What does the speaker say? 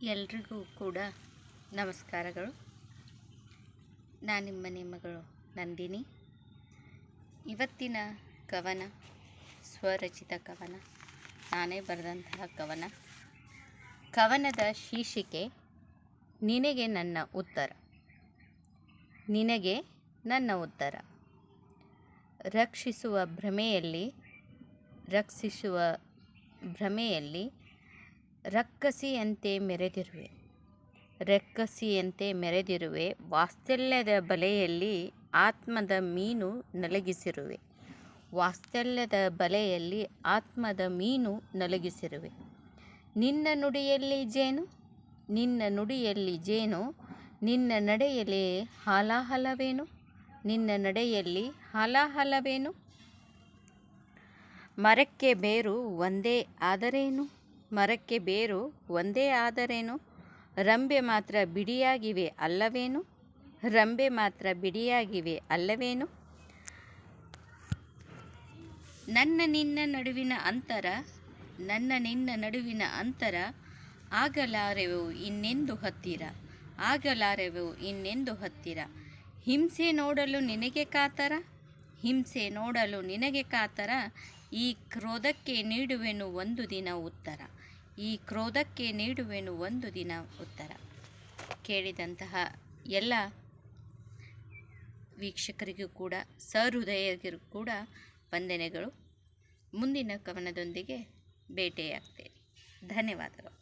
ಎಲ್ರಿಗೂ ಕೂಡ ನಮಸ್ಕಾರಗಳು. ನಾನು ನಿಮ್ಮ ಮಗಳು ನಂದಿನಿ. ಇವತ್ತಿನ ಕವನ ಸ್ವರಚಿತ ಕವನ, ನಾನೇ ಬರೆದಂತಹ ಕವನದ ಶೀರ್ಷಿಕೆ ನಿನಗೆ ನನ್ನ ಉತ್ತರ. ನಿನಗೆ ನನ್ನ ಉತ್ತರ. ರಕ್ಷಿಸುವ ಭ್ರಮೆಯಲ್ಲಿ ರಕ್ಕಸಿಯಂತೆ ಮೆರೆದಿರುವೆ. ವಾತ್ಸಲ್ಯದ ಬಲೆಯಲ್ಲಿ ಆತ್ಮದ ಮೀನು ನಲಗಿಸಿರುವೆ. ನಿನ್ನ ನುಡಿಯಲ್ಲಿ ಜೇನು, ನಿನ್ನ ನಡೆಯಲ್ಲಿ ಹಾಲಾಹಲವೇನು. ಮರಕ್ಕೆ ಬೇರು ಒಂದೇ ಆದರೇನು, ರಂಬೆ ಮಾತ್ರ ಬಿಡಿಯಾಗಿವೆ ಅಲ್ಲವೇನು. ನನ್ನ ನಿನ್ನ ನಡುವಿನ ಅಂತರ ಆಗಲಾರೆವು ಇನ್ನೆಂದು ಹತ್ತಿರ. ಹಿಂಸೆ ನೋಡಲು ನಿನಗೆ ಕಾತರ. ಈ ಕ್ರೋಧಕ್ಕೆ ನೀಡುವೆನು ಒಂದು ದಿನ ಉತ್ತರ. ಕೇಳಿದಂತಹ ಎಲ್ಲ ವೀಕ್ಷಕರಿಗೂ ಕೂಡ, ಸಹೃದಯರಿಗೂ ಕೂಡ ವಂದನೆಗಳು. ಮುಂದಿನ ಕವನದೊಂದಿಗೆ ಭೇಟಿಯಾಗ್ತೇನೆ. ಧನ್ಯವಾದಗಳು.